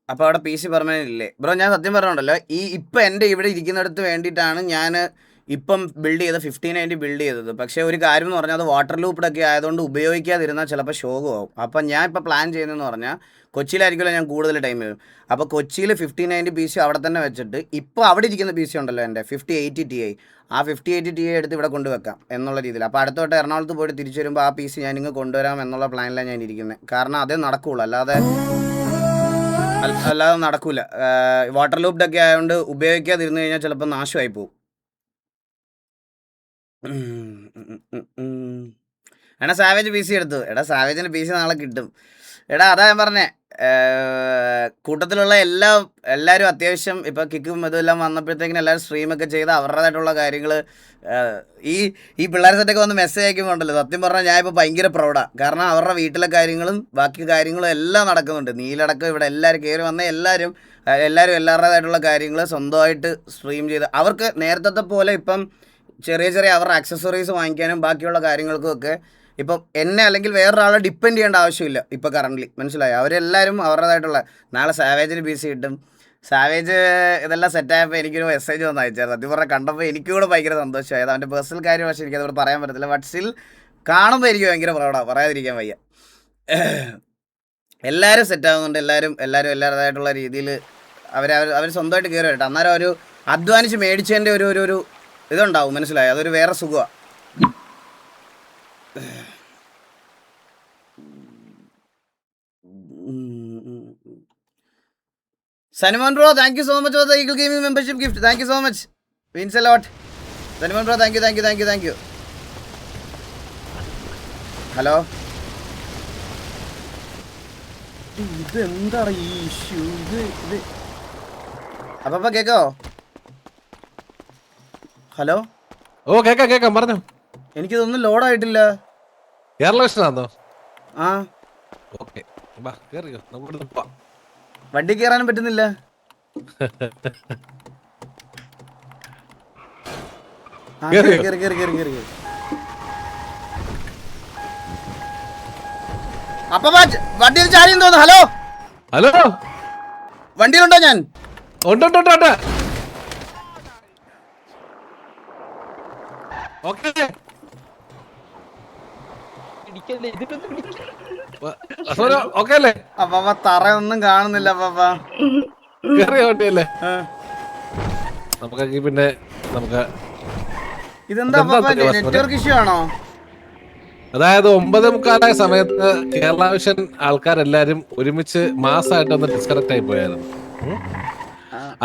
അപ്പോൾ അവിടെ PC പെർമനന്റ് ഇല്ലേ ബ്രോ? ഞാൻ സത്യം പറഞ്ഞുണ്ടല്ലോ, ഇപ്പം എൻ്റെ ഇവിടെ ഇരിക്കുന്നിടത്ത് വേണ്ടിയിട്ടാണ് ഞാൻ ഇപ്പം ബിൽഡ് ചെയ്ത 1590 ബിൽഡ് ചെയ്തത്. പക്ഷേ ഒരു കാര്യം എന്ന് പറഞ്ഞാൽ അത് വാട്ടർ ലൂപ്ഡൊക്കെ ആയതുകൊണ്ട് ഉപയോഗിക്കാതിരുന്നാൽ ചിലപ്പോൾ ശോകമാവും. അപ്പം ഞാൻ ഇപ്പോൾ പ്ലാൻ ചെയ്യുന്നതെന്ന് പറഞ്ഞാൽ കൊച്ചിയിലായിരിക്കുമല്ലോ ഞാൻ കൂടുതൽ ടൈം വരും. അപ്പോൾ കൊച്ചിയിൽ 1590 PC അവിടെ തന്നെ വെച്ചിട്ട് ഇപ്പോൾ അവിടെ ഇരിക്കുന്ന PC ഉണ്ടല്ലോ എൻ്റെ 5080 Ti, ആ 5080 Ti എടുത്ത് ഇവിടെ കൊണ്ടുവെക്കാം എന്നുള്ള രീതിയിൽ. അപ്പോൾ അടുത്തോട്ട് എറണാകുളത്ത് പോയിട്ട് തിരിച്ചു വരുമ്പോൾ ആ PC ഞാൻ ഇങ്ങ് കൊണ്ടുവരാം എന്നുള്ള പ്ലാനിലാണ് ഞാൻ ഇരിക്കുന്നത്. കാരണം അതേ നടക്കുകയുള്ളൂ. അല്ലാതെ അല്ലാതെ നടക്കൂല. വാട്ടർ ലൂപ്ഡൊക്കെ ആയതുകൊണ്ട് ഉപയോഗിക്കാതിരുന്നു കഴിഞ്ഞാൽ ചിലപ്പോൾ നാശമായി പോകും. എടാ സാവേജ് പി സി എടുത്തു. എടാ സാവേജിന് പി സി നാളെ കിട്ടും. എടാ അതാ ഞാൻ പറഞ്ഞേ, കൂട്ടത്തിലുള്ള എല്ലാവരും അത്യാവശ്യം ഇപ്പം കിക്കും ഇതെല്ലാം വന്നപ്പോഴത്തേക്കിനും എല്ലാവരും സ്ട്രീമൊക്കെ ചെയ്ത് അവരുടേതായിട്ടുള്ള കാര്യങ്ങൾ ഈ പിള്ളേർ സെറ്റൊക്കെ വന്ന് മെസ്സേജ് അയക്കുമ്പോണ്ടല്ലോ, സത്യം പറഞ്ഞാൽ ഞാൻ ഇപ്പോൾ ഭയങ്കര പ്രൗഡാണ്. കാരണം അവരുടെ വീട്ടിലെ കാര്യങ്ങളും ബാക്കി കാര്യങ്ങളും എല്ലാം നടക്കുന്നുണ്ട്. നീലടക്കം ഇവിടെ എല്ലാവരും കയറി വന്ന എല്ലാവരും എല്ലാവരുടേതായിട്ടുള്ള കാര്യങ്ങൾ സ്വന്തമായിട്ട് സ്ട്രീം ചെയ്ത് അവർക്ക് നേരത്തെ പോലെ ഇപ്പം ചെറിയ അവരുടെ ആക്സസറീസ് വാങ്ങിക്കാനും ബാക്കിയുള്ള കാര്യങ്ങൾക്കും ഒക്കെ ഇപ്പം എന്നെ അല്ലെങ്കിൽ വേറൊരാളെ ഡിപ്പെൻഡ് ചെയ്യേണ്ട ആവശ്യമില്ല ഇപ്പോൾ കറൻ്റ്ലി. മനസ്സിലായി? അവരെല്ലാവരും അവരുടേതായിട്ടുള്ള നാളെ സാവേജിന് പി സി കിട്ടും. സാവേജ് ഇതെല്ലാം സെറ്റായപ്പോൾ എനിക്കൊരു മെസ്സേജ് വന്ന് അയച്ചായിരുന്നു. സത്യം പറഞ്ഞാൽ കണ്ടപ്പോൾ എനിക്കും കൂടെ ഭയങ്കര സന്തോഷമായത്. അവൻ്റെ പേഴ്സണൽ കാര്യം പക്ഷേ എനിക്കതോട് പറയാൻ പറ്റത്തില്ല. ബട്ട് സ്റ്റിൽ കാണുമ്പോൾ എനിക്ക് ഭയങ്കര പ്രൗഡാണ്, പറയാതിരിക്കാൻ വയ്യ. എല്ലാവരും സെറ്റാകുന്നുണ്ട്. എല്ലാവരും എല്ലാവരുടേതായിട്ടുള്ള രീതിയിൽ അവർ സ്വന്തമായിട്ട് കയറി വരട്ടെ. അന്നേരം ഒരു അധ്വാനിച്ച് മേടിച്ചതിൻ്റെ ഒരു ഇതുണ്ടാവും. മനസ്സിലായി? അതൊരു വേറെ സുഖമാണ്. Sanimon bro, thank you so much for the Eagle Gaming membership gift. Thank you so much. Means a lot. Sanimon bro, thank you. Hello. ഇതെന്താണ് ഈ ഇഷ്യൂ? ഇത് അപ്പ കേക്കോ? ഹലോ. ഓ കേക്കാം പറഞ്ഞോ. എനിക്കിതൊന്നും ലോഡായിട്ടില്ല. കേരള വിഷനാന്നോ? ആ ഓക്കെ കേറിയോ, നമുക്ക് പോവാം. വണ്ടി കയറാനും പറ്റുന്നില്ല. അപ്പൊ വണ്ടിയിൽ ചാരി തോന്നുന്നു. ഹലോ വണ്ടിയിലുണ്ടോ? ഞാൻ ഉണ്ട്. ഓക്കെ അല്ലേ? അപ്പ തറയൊന്നും കാണുന്നില്ല. അപ്പ കേറിയ വണ്ടിയല്ലേ? നമുക്ക് പിന്നെ ഇതെന്താ നെറ്റ്വർക്ക് ഇഷ്യൂ ആണോ? അതായത് 9:45 സമയത്ത് കേരള വിഷൻ ആൾക്കാരെല്ലാരും ഒരുമിച്ച് മാസമായിട്ട് ഒന്ന് ഡിസ്കണക്ട് ആയി പോയായിരുന്നു.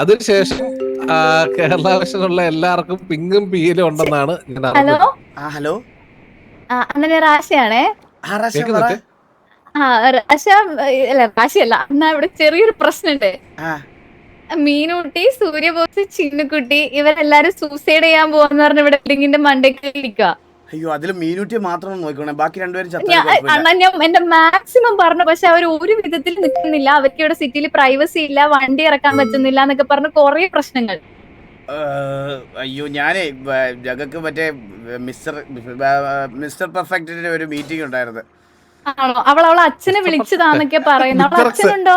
അതിനുശേഷം കേരള വിഷനുള്ള എല്ലാവർക്കും പിങ്ങും പീലും ഉണ്ടെന്നാണ് ഞാൻ അറിഞ്ഞത്. ഹലോ അങ്ങനെ റാശയാണേ. റാശയല്ല, എന്നാ ഇവിടെ ചെറിയൊരു പ്രശ്നമുണ്ട്. മീനൂട്ടി, സൂര്യബോസ്, ചിന്നുകുട്ടി ഇവരെല്ലാരും സൂസൈഡ് ചെയ്യാൻ പോവാന്ന് പറഞ്ഞ ഇവിടെ ബിൽഡിങ്ങിന്റെ മണ്ടയ്ക്ക് ഇരിക്കുക. അയ്യോ, അതില് മീനൂട്ടി മാത്രം നോക്കണേ, ബാക്കി രണ്ടുപേരും അണ്ണാ ഞാൻ എന്റെ മാക്സിമം പറഞ്ഞു. പക്ഷെ അവർ ഒരു വിധത്തിൽ നിൽക്കുന്നില്ല. അവർക്ക് ഇവിടെ സിറ്റിയിൽ പ്രൈവസി ഇല്ല, വണ്ടി ഇറക്കാൻ പറ്റുന്നില്ല എന്നൊക്കെ പറഞ്ഞ് കൊറേ പ്രശ്നങ്ങൾ. അയ്യോ, ഞാനേ ജഗക്ക് മറ്റേ മിസ്റ്റർ പെർഫെക്റ്റിന്റെ ഒരു മീറ്റിംഗ് ഉണ്ടായിരുന്നു. ആണോ? അവളെ അച്ഛനെ വിളിച്ചതാന്നൊക്കെ പറയുന്നു. അവളെ അച്ഛനുണ്ടോ?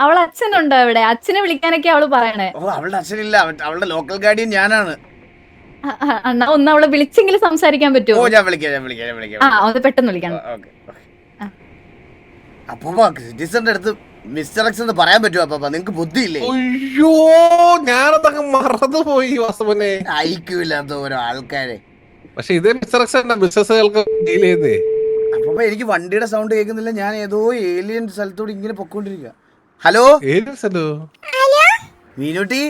അവളെ അച്ഛനുണ്ടോ ഇവിടെ? അച്ഛനെ വിളിക്കാനൊക്കെ അവള് പറയണേ. ഓ, അവളുടെ അച്ഛനില്ല, അവളുടെ ലോക്കൽ ഗാർഡിയൻ ഞാനാണ്. അണ്ണാ ഒന്ന് അവളെ വിളിച്ചെങ്കിലും സംസാരിക്കാൻ പറ്റുമോ? ഓ, ഞാൻ വിളിക്കാം. അത് പെട്ടെന്ന് വിളിക്കണം. അപ്പൊ സിറ്റിസന്റെ അടുത്ത് മിസ്റ്റർ എക്സ് എന്ന് പറയാൻ പറ്റുമോ? അപ്പൊ നിങ്ങക്ക് ബുദ്ധിയില്ലേ? അയ്യോ, ഞാനതൊക്കെ മറന്നുപോയി വാസവനെ. അയക്കൂല്ലാത്ത ഓരോ ആൾക്കാരെ. പക്ഷെ ഇതേ മിസ്റ്റർ എക്സ് ബിസിനസ്സുകൾക്ക് ഡീൽ ചെയ്യുന്നേ. അപ്പൊ എനിക്ക് വണ്ടിയുടെ സൗണ്ട് കേൾക്കുന്നില്ല. ഞാൻ ഏതോ ഏലിയൻ സ്ഥലത്തോട് ഇങ്ങനെ പൊക്കോണ്ടിരിക്കുക. ഹലോ മീനൂട്ടി,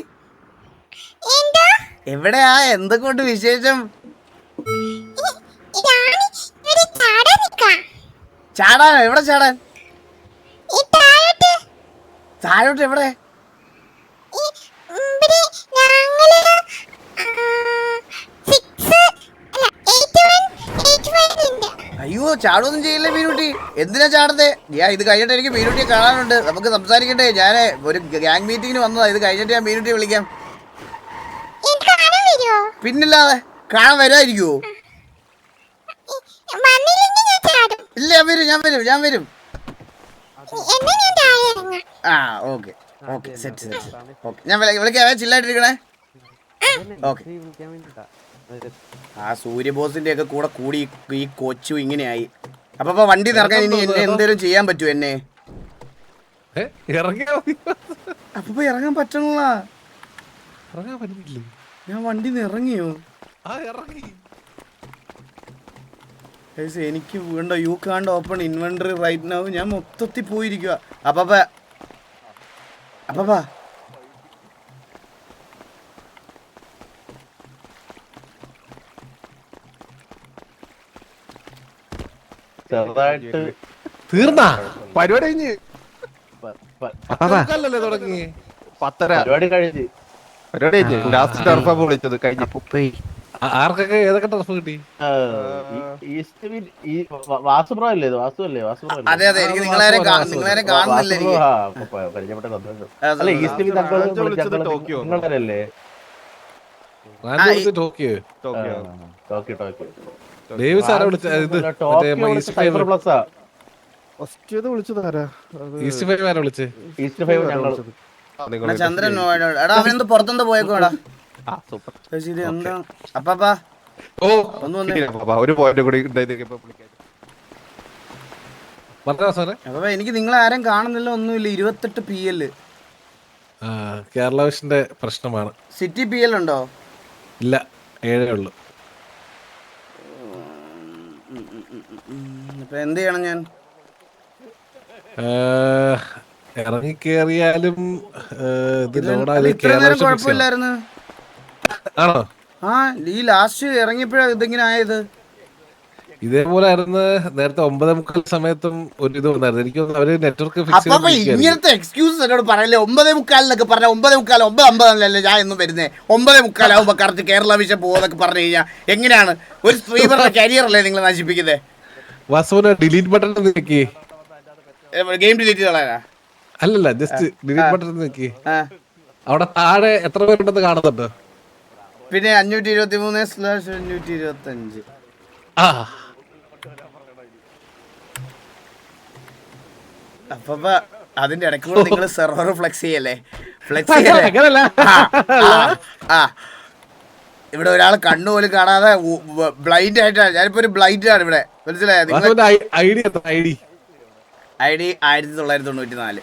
എവിടെയാ? എന്തൊക്കെയുണ്ട് വിശേഷം? ചാടാനോ? എവിടെ ചാടാൻ? താഴോട്ട് എവിടെ? അയ്യോ, ചാടൊന്നും ചെയ്യില്ലേ മീനൂട്ടി? എന്തിനാ ചാടത്തെ? ഞാൻ ഇത് കഴിഞ്ഞിട്ട് എനിക്ക് മീനൂട്ടിയെ കാണാനുണ്ട്. നമുക്ക് സംസാരിക്കട്ടെ. ഞാൻ ഒരു ഗ്യാങ് മീറ്റിങ്ങിന് വന്നതാ. ഇത് കഴിഞ്ഞിട്ട് ഞാൻ മീനൂട്ടിയെ വിളിക്കാം. പിന്നില്ലാതെ കാണാൻ വരുമായിരിക്കുവോ? ഇല്ല, ഞാൻ വരും. ആ ഓക്കെ സെറ്റ്. ഓക്കെ, ഞാൻ വിളിക്കാം. ചില്ലായിട്ടിരിക്കണേ. ഓക്കെ. ആ സൂര്യബോസിന്റെ ഒക്കെ കൂടി ഈ കൊച്ചു ഇങ്ങനെയായി. അപ്പൊ വണ്ടി നിറക്കാൻ ഇനി എന്നെ എന്തേലും ചെയ്യാൻ പറ്റുമോ? എന്നെ അപ്പൊ ഇറങ്ങാൻ പറ്റണല്ല. ഞാൻ വണ്ടി ഇറങ്ങിയോ? ഗൈസ് എനിക്ക് വീണ്ടോ you can't open inventory right now. ഞാൻ മൊത്തത്തിൽ പോയിരിക്കുക. അപ്പാ ചെറുതായിട്ട് തീർന്നാ പരിപാടി കഴിഞ്ഞ് അല്ലേ തുടങ്ങി 10:30 പരിപാടി കഴിഞ്ഞ് പരിപാടി കഴിഞ്ഞ് ലാസ്റ്റ് ടർഫാ വിളിച്ചത് കഴിഞ്ഞ ആർക്കൊക്കെ ഏതൊക്കെ ടർഫ് കിട്ടി? ഈസ്റ്റ് വാസു ബ്രോ അല്ലേ ഇത്? വാസു അല്ലേ? വാസു ബ്രോ അതെ എനിക്ക് നിങ്ങളെ കാണുന്നില്ല എനിക്ക്. പരിചയപ്പെട്ട സന്തോഷം. അല്ല ഈസ്റ്റ് നിങ്ങളല്ലേ? ടോക്കിയോ ടോക്കിയോ ടോക്കിയോ ഡേവിസ് ആരാ വിളിച്ചത്? ഇത് സൈബർ പ്ലസ് ഫസ്റ്റ് വിളിച്ചത് ആരാ? ഈസ്റ്റ് ഫൈവ് ആരാ വിളിച്ചത്? ഈസ്റ്റ് ഫൈവ് ഞങ്ങൾ ചന്ദ്രൻ എടാ അവനെന്ത് പുറത്തെന്താ പോയേക്കോടാ. സൂപ്പർ. ഇത് എന്താ അപ്പാ ഓ ഒന്ന് വന്നേ. ഒരു പോയിന്റ് കൂടി ഉണ്ടായിരുന്നു. പറഞ്ഞോ സാറേ. അപ്പൊ എനിക്ക് നിങ്ങളെ ആരും കാണുന്നില്ല, ഒന്നുമില്ല. 28 PL കേരള വിഷന്റെ പ്രശ്നമാണ്. സിറ്റി PL ഉണ്ടോ? ഇല്ല, 7 ഉള്ളു. ഇപ്പൊ എന്ത് ചെയ്യണം ഞാൻ? ഇറങ്ങിക്കേറിയാലും ഇത്ര നേരം കുഴപ്പമില്ലായിരുന്നു. ആണോ? ആ ഈ ലാസ്റ്റ് എറങ്ങിയപ്പോഴാ ഇതിങ്ങനെ ആയത്. ഇതേപോലെ ആയിരുന്നു നേരത്തെ 9:30 സമയത്തും ഒരു ഇത് വന്നായിരുന്നു. എനിക്ക് അവര് നെറ്റ്വർക്ക് അപ്പൊ ഇങ്ങനത്തെ എക്സ്ക്യൂസസ് എന്നോട് പറയല്ലേ. 9:45 പറഞ്ഞ 9:45 9:50 ഞാൻ എന്നും വരുന്നേ. 9:45 ആവുമ്പോ കറക്റ്റ് കേരള വിഷൻ പോകുന്നൊക്കെ പറഞ്ഞു കഴിഞ്ഞാൽ എങ്ങനെയാണ് ഒരു സ്ട്രീമറുടെ കരിയർ അല്ലേ നിങ്ങൾ നശിപ്പിക്കുന്നത്? വാസുവിന് ഡിലീറ്റ് ബട്ടൺ നിൽക്കി. ഗെയിം ഡിലീറ്റ് കളയാനാ? അല്ലല്ല, ജസ്റ്റ് ഡിലീറ്റ് ബട്ടൺ നിൽക്കി. അവിടെ താഴെ എത്ര പേരുണ്ടെന്ന് കാണുന്നുണ്ടോ? പിന്നെ 523/525. അപ്പൊ അതിന്റെ ഇടയ്ക്കൂടെ നിങ്ങൾ സെർവർ ഫ്ലെക്സ് ചെയ്യല്ലേ? ഫ്ലെക്സ് ചെയ്യല്ലേ? ഇവിടെ ഒരാൾ കണ്ണുപോലും കാണാതെ ബ്ലൈൻഡ് ആയിട്ടാണ്. ഞാനിപ്പോ ഒരു ബ്ലൈൻഡ് ആണ് ഇവിടെ, മനസ്സിലായോ? ID 1994.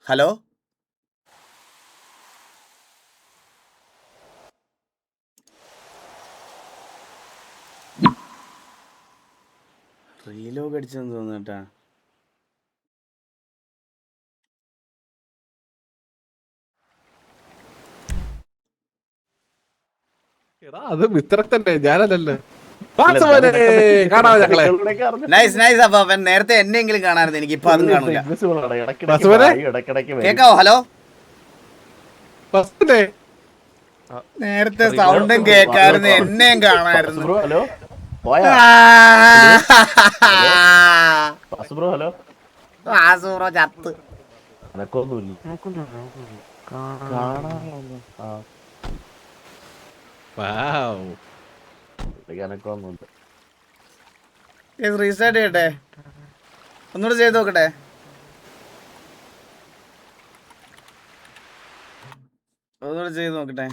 ഹലോ, റീലോഗ് അടിച്ചെന്ന് തോന്നുന്നു. അത് മിത്രത്തന്നെ, ഞാനല്ലല്ലോ. നൈസ്. അപ്പൊ നേരത്തെ എന്നെങ്കിലും കാണാറുണ്ട്, എനിക്ക് ഇപ്പൊ അതും കാണില്ല. കേക്കാവോ? ഹലോ, നേരത്തെ സൗണ്ടും കേക്കായിരുന്നു, എന്നെയും കാണായിരുന്നു. ഹലോ വാസുബ്രോ ചത്ത്. റീസ്റ്റാർട്ട് ചെയ്യട്ടെ? ഒന്നുകൂടെ ചെയ്ത് നോക്കട്ടെ. ഒന്നുകൂടെ ചെയ്ത് നോക്കട്ടെ.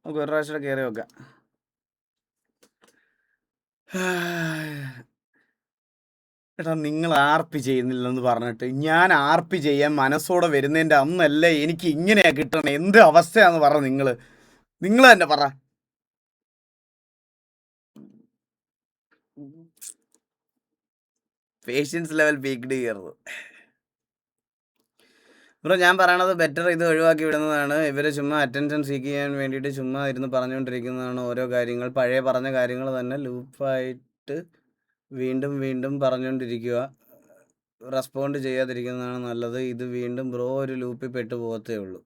നമുക്ക് ഒരു പ്രാവശ്യം കയറി നോക്കാം. എടാ, നിങ്ങൾ ആർപ്പി ചെയ്യുന്നില്ലെന്ന് പറഞ്ഞിട്ട് ഞാൻ ആർപ്പി ചെയ്യാൻ മനസ്സോടെ വരുന്നതിൻ്റെ അന്നല്ലേ എനിക്ക് ഇങ്ങനെയാ കിട്ടണേ. എന്ത് അവസ്ഥയാന്ന് പറ. നിങ്ങൾ തന്നെ പറ. പേഷ്യൻസ് ലെവൽ പീക്ഡ് കയറുന്നു ബ്രോ. ഞാൻ പറയണത് ബെറ്റർ ഇത് ഒഴിവാക്കി വിടുന്നതാണ്. ഇവര് ചുമ്മാ അറ്റൻഷൻ സീക്ക് ചെയ്യാൻ വേണ്ടിയിട്ട് ചുമ്മാ ഇരുന്ന് പറഞ്ഞുകൊണ്ടിരിക്കുന്നതാണ് ഓരോ കാര്യങ്ങൾ. പഴയ പറഞ്ഞ കാര്യങ്ങൾ തന്നെ ലൂപ്പായിട്ട് വീണ്ടും വീണ്ടും പറഞ്ഞുകൊണ്ടിരിക്കുക. റെസ്പോണ്ട് ചെയ്യാതിരിക്കുന്നതാണ് നല്ലത്. ഇത് വീണ്ടും ബ്രോ ഒരു ലൂപ്പിൽ പെട്ടു പോകത്തേ ഉള്ളൂ.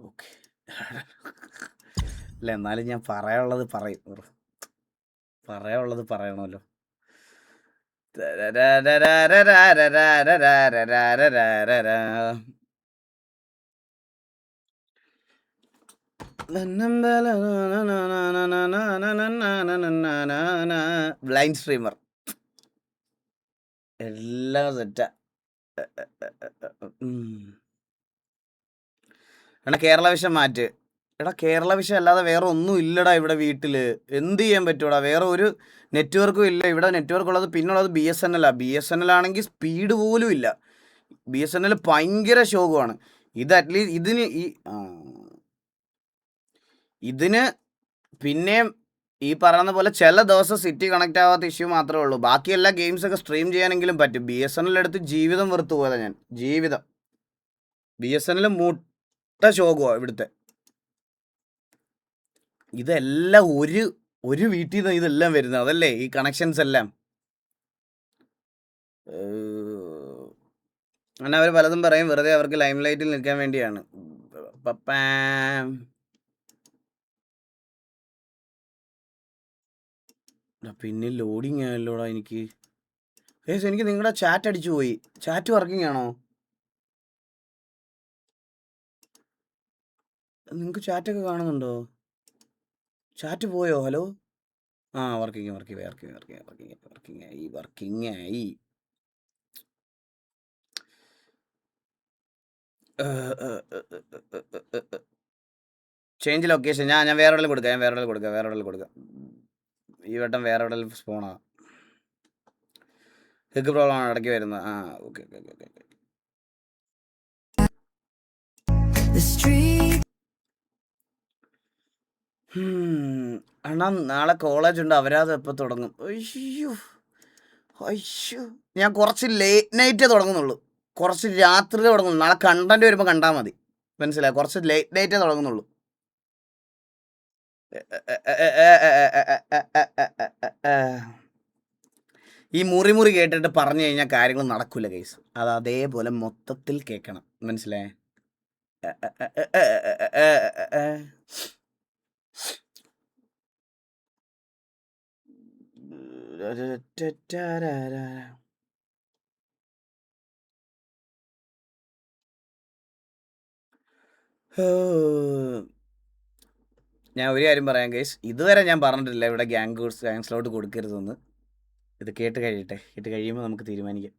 ഓക്കെ അല്ല, എന്നാലും ഞാൻ പറയാനുള്ളത് പറയും. പറയാനുള്ളത് പറയണമല്ലോ. ബ്ലൈൻഡ് സ്ട്രീമർ എല്ലാം സെറ്റാ. എടാ കേരള വിഷൻ മാറ്റ്. എടാ കേരള വിഷൻ അല്ലാതെ വേറെ ഒന്നും ഇല്ലടാ ഇവിടെ വീട്ടിൽ. എന്ത് ചെയ്യാൻ പറ്റൂടാ? വേറെ ഒരു നെറ്റ്വർക്കും ഇല്ല ഇവിടെ. നെറ്റ്വർക്ക് ഉള്ളത് പിന്നുള്ളത് BSNL. BSNL ആണെങ്കിൽ സ്പീഡ് പോലും ഇല്ല. BSNL ഭയങ്കര ശോകമാണ്. ഇത് അറ്റ്ലീസ്റ്റ് ഇതിന് പിന്നെയും ഈ പറയുന്ന പോലെ ചില ദിവസം സിറ്റി കണക്ട് ആവാത്ത ഇഷ്യൂ മാത്രമേ ഉള്ളൂ. ബാക്കി എല്ലാ ഗെയിംസൊക്കെ സ്ട്രീം ചെയ്യാനെങ്കിലും പറ്റും. BSNL എടുത്ത് ജീവിതം വെറുത്തു പോയതാണ് ഞാൻ. ജീവിതം. BSNL മുട്ട ശോകമാണ് ഇവിടുത്തെ. ഇതെല്ലാം ഒരു വീട്ടിൽ നിന്ന് ഇതെല്ലാം വരുന്നത് അതല്ലേ ഈ കണക്ഷൻസ് എല്ലാം. അങ്ങനെ അവർ പലതും പറയും വെറുതെ അവർക്ക് ലൈം ലൈറ്റിൽ നിൽക്കാൻ വേണ്ടിയാണ്. പിന്നെ ലോഡിങ് ആയല്ലോടാ എനിക്ക്. എനിക്ക് നിങ്ങളുടെ ചാറ്റ് അടിച്ചു പോയി. ചാറ്റ് വർക്കിംഗ് ആണോ? നിങ്ങൾക്ക് ചാറ്റൊക്കെ കാണുന്നുണ്ടോ? ചാറ്റ് പോയോ? ഹലോ. വർക്കിംഗ് ആയി. Change location. ഞാൻ വേറെ എവിടെയും കൊടുക്കാം. ഈ വട്ടം വേറെ എവിടെയും സ്പോണാണ്. ഹെഗ് പ്രോബ്ലമാണ് ഇടയ്ക്ക് വരുന്നത്. ഓക്കെ. അണ്ണാ നാളെ കോളേജ് ഉണ്ട്. അവരാത് എപ്പോൾ തുടങ്ങും? അയ്യോ ഞാൻ കുറച്ച് ലേറ്റ് നൈറ്റേ തുടങ്ങുന്നുള്ളൂ. കുറച്ച് രാത്രി തുടങ്ങുന്നു. നാളെ കണ്ടന്റ് വരുമ്പോൾ കണ്ടാൽ മതി. മനസ്സിലായി? കുറച്ച് ലേറ്റ് നൈറ്റേ തുടങ്ങുന്നുള്ളൂ. ഈ മുറി കേട്ടിട്ട് പറഞ്ഞു കഴിഞ്ഞാൽ കാര്യങ്ങൾ നടക്കൂല ഗൈസ്. അത് അതേപോലെ മൊത്തത്തിൽ കേൾക്കണം. മനസ്സിലായേ? ഞാൻ ഒരു കാര്യം പറയാം ഗൈസ്. ഇതുവരെ ഞാൻ പറഞ്ഞിട്ടില്ല ഇവിടെ ഗാങ്സിലോട്ട് കൊടുക്കരുതെന്ന്. ഇത് കേട്ട് കഴിയുമ്പോൾ നമുക്ക് തീരുമാനിക്കാം.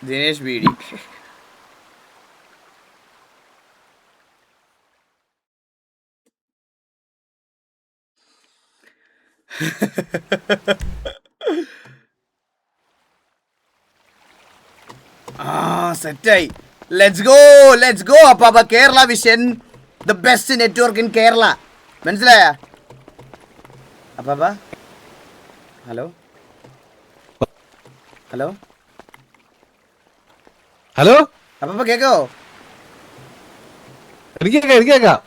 ദിനേശ് ബീഡി. സെറ്റായി. ലെറ്റ്സ് ഗോ അപ്പാ. Kerala vision the best network in Kerala. മനസ്സിലായ അപ്പാ? ഹലോ അപ്പാ കേക്കാവോ? എനിക്ക് കേക്കാം.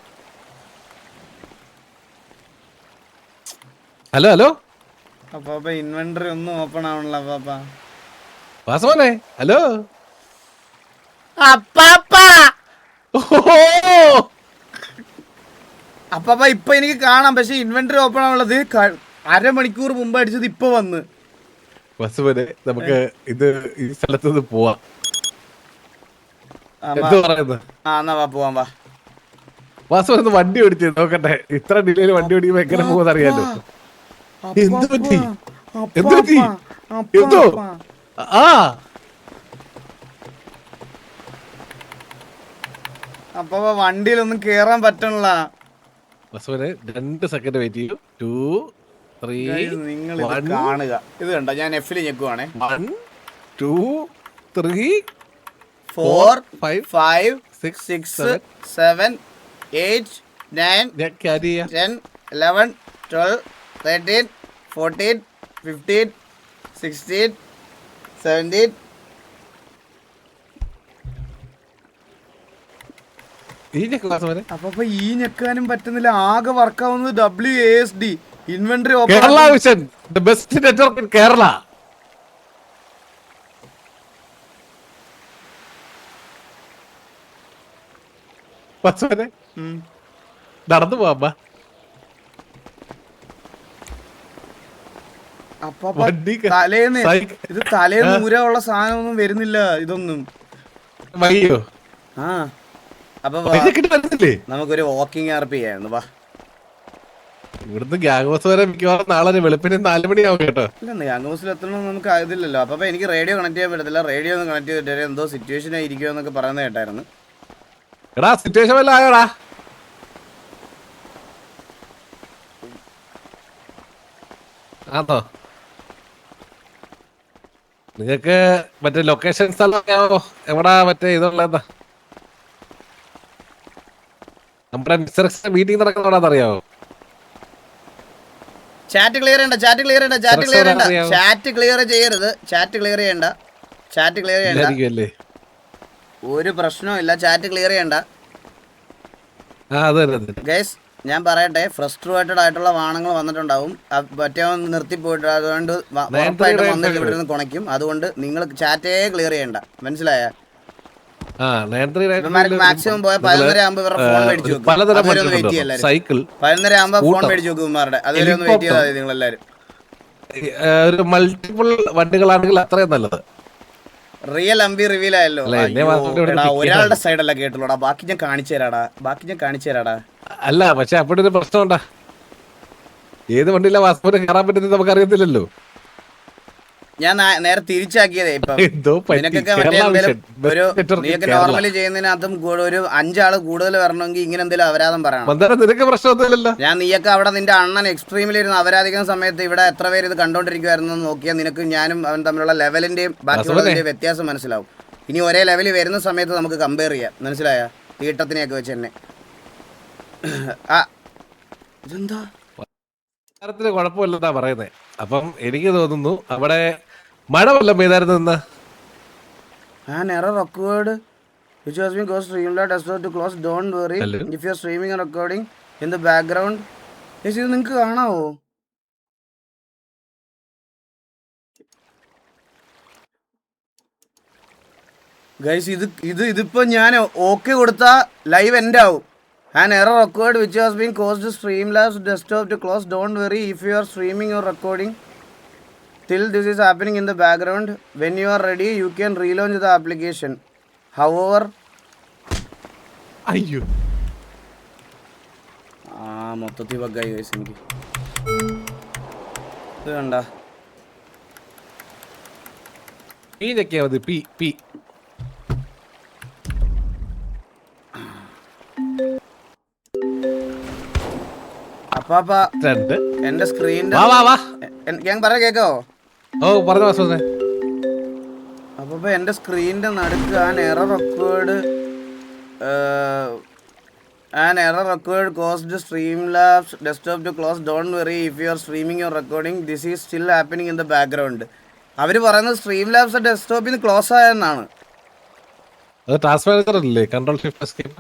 ഹലോ അപ്പാ ഇൻവെന്ററി ഒന്നും ഓപ്പൺ ആവണല്ലോ അപ്പാ. വാസവനെ ഹലോ. അപ്പാ ഇപ്പൊ എനിക്ക് കാണാം. പക്ഷെ ഇൻവെന്ററി ഓപ്പൺ ആവുള്ളത് അരമണിക്കൂർ മുമ്പ് അടിച്ചത് ഇപ്പൊ വന്ന്. വാസവനെ നമുക്ക് ഇത് ഈ സ്ഥലത്ത് പോവാം. എന്നാ പോവാം. വാ വാസവൻ വണ്ടി ഓടിച്ച് നോക്കട്ടെ. ഇത്ര ഡിലേയിൽ വണ്ടി ഓടിക്കുമ്പോ എങ്ങനെ പോകുന്ന അറിയാലോ. എന്ത് പറ്റി? അപ്പൊ വണ്ടിയിലൊന്നും കേറാൻ പറ്റണല്ല. 2 സെക്കൻഡ് വെയിറ്റ് ചെയ്യൂ. 2 3 നിങ്ങൾ കാണുക. ഇത് കണ്ടോ? ഞാൻ F-ൽ ഞെക്കുവാണേ. 1 2 3 4 5 6 7 8 9 10 11 12 13 14 15 16 17. അപ്പൊ ഈ ഞെക്കാനും പറ്റുന്നില്ല. ആകെ വർക്കാവുന്നത് WASD inventory Kerala vision the best network in Kerala. നടന്നു പോവാ. തലേന്ന് ഊരാനുള്ള സാധനമൊന്നും വരുന്നില്ല. ഇതൊന്നും വയ്യോ. അപ്പൊ നമുക്കൊരു വാക്കിംഗ് RP ചെയ്യായിരുന്നു. വാ. ഇവിടുന്ന് ഗ്യാങ് ഹൗസ് വരെ മിക്കവാറും നാളെ വെളുപ്പിന് 4 മണിയാവും കേട്ടോ. ഇല്ല ഗ്യാങ് ഹൗസിൽ എത്തണം നമുക്ക് ഇതില്ലല്ലോ. അപ്പൊ എനിക്ക് റേഡിയോ കണക്ട് ചെയ്യാൻ പറ്റത്തില്ല. റേഡിയോ ഒന്ന് കണക്ട് ചെയ്തിട്ട് എന്തോ സിറ്റുവേഷൻ ആയിരിക്കുമോ എന്നൊക്കെ പറയുന്നത് കേട്ടായിരുന്നു. എടാ സിറ്റുവേഷൻ വല്ല ആയോടാ? ആണോ? നിങ്ങക്ക് മറ്റേ ലൊക്കേഷൻ സ്ഥലം അറിയാമോ? എവിടാ മറ്റേ ഇതുള്ളതാ നമ്മുടെ മീറ്റിംഗ് നടക്കുന്നതാണെന്ന് അറിയാമോ? ചാറ്റ് ക്ലിയർ ചെയ്യണ്ട, ചാറ്റ് ക്ലിയർ ചെയ്യണ്ട, ചാറ്റ് ക്ലിയർ ചെയ്യണ്ട, ചാറ്റ് ക്ലിയർ ചെയ്യരുത്, ചാറ്റ് ക്ലിയർ ചെയ്യണ്ട, ചാറ്റ് ക്ലിയർ ചെയ്യണ്ട, ഒരു പ്രശ്നവും ഇല്ല, ചാറ്റ് ക്ലിയർ ചെയ്യണ്ട. ഗൈസ് ഞാൻ പറയട്ടെ, ഫ്രസ്ട്രേറ്റഡ് ആയിട്ടുള്ള വാണങ്ങൾ വന്നിട്ടുണ്ടാവും, മറ്റേ നിർത്തിപ്പോയിട്ട്, അതുകൊണ്ട് ഉറപ്പായിട്ടും വന്നിട്ട് ഇവിടെ നിന്ന് കുണയ്ക്കും. അതുകൊണ്ട് നിങ്ങൾ ചാറ്റേ ക്ലിയർ ചെയ്യണ്ട, മനസ്സിലായ? മാക്സിമം പോയ 11:30 ആകുമ്പോ ഇവരുടെ ഫോൺ മേടിച്ചു വെക്കും. അതുവരെ ഒന്ന് വെയിറ്റ് ചെയ്യല്ലാരും. 11:30 ആകുമ്പോ ഫോൺ മേടിച്ചു വെക്കും ഇവരുടെ. അതുവരെ ഒന്ന് വെയിറ്റ് ചെയ്താൽ മതി നിങ്ങളെല്ലാരും. ഒരു മൾട്ടിപ്പിൾ വണ്ടികളാണെങ്കിൽ അത്രയും നല്ലത്. റിയൽ അമ്പി റിവീൽ ആയല്ലോ. ഒരാളുടെ സൈഡല്ല കേട്ടുള്ളൂടാ, ബാക്കി ഞാൻ കാണിച്ചു തരാടാ. അല്ല പക്ഷെ അവിടെ ഒരു പ്രശ്നം ഉണ്ടാ, ഏത് വണ്ടിയിലെ വാസ്തവന് കയറാൻ പറ്റുന്നത് നമുക്ക് അറിയത്തില്ലല്ലോ. ഞാൻ നേരെ തിരിച്ചാക്കിയതേ. ഇപ്പൊ നിനക്കൊക്കെ നീയൊക്കെ നോർമലി ചെയ്യുന്നതിനകത്തും ഒരു 5 ആള് കൂടുതൽ വരണമെങ്കിൽ ഇങ്ങനെ എന്തെങ്കിലും അപരാധം പറയണം. നിനക്ക് പ്രശ്നമൊന്നുമില്ലല്ലോ. ഞാൻ നീയൊക്കെ അവിടെ നിന്റെ അണ്ണൻ എക്സ്ട്രീമിലിരുന്ന് അപരാധിക്കുന്ന സമയത്ത് ഇവിടെ എത്ര പേര് ഇത് കണ്ടോണ്ടിരിക്കുവായിരുന്നു നോക്കിയാൽ നിനക്ക് ഞാനും അവൻ തമ്മിലുള്ള ലെവലിന്റെയും ബാക്കിയുള്ളതിന്റെയും വ്യത്യാസം മനസ്സിലാവും. ഇനി ഒരേ ലെവലിൽ വരുന്ന സമയത്ത് നമുക്ക് കമ്പയർ ചെയ്യാം, മനസ്സിലായ? തീട്ടത്തിനെയൊക്കെ വെച്ച് തന്നെ. ഇതെന്താ കുഴപ്പമില്ലെന്നാ പറയുന്നേ. അപ്പം എനിക്ക് തോന്നുന്നു അവിടെ മഴ വല്ലതും പെയ്തായിരുന്നു ഇന്ന്. An error occurred which has been caused Streamlabs desktop to close. Don't worry if you are streaming and recording in the background. ഇത് നിങ്ങൾക്ക് കാണാവോ? ഗൈസ് ഇതിപ്പോ ഞാൻ ഓക്കെ കൊടുത്താ ലൈവ് എൻഡ് ആവും. An error occurred which has been caused Streamlabs desktop to close. Don't worry if you are streaming or recording. Till this is happening in the background. When you are ready, you can relaunch the application. However, അയ്യോ മൊത്തത്തിൽ ബഗ്ഗായി guys എനിക്ക്. ഇത് കണ്ട പീഞ്ഞൊക്കെയാ മതി. P അപ്പാപ്പ എന്റെ സ്ക്രീനിന്റെ ഞാൻ പറയാ കേക്കോ? ഓ പറഞ്ഞു വാസുദേ. അപ്പൊ എന്റെ സ്ക്രീനിന്റെ നടുക്ക് an error occurred caused Streamlabs desktop to close. Don't worry if you are streaming or recording. This is still happening in the background. അവര് പറയുന്നത് Streamlabs ഡെസ്ക്ടോപ്പിൽ നിന്ന് ക്ലോസ് ആയെന്നാണ്. അത് ടാസ്ക് മാനേജർ അല്ലേ? Control shift escape.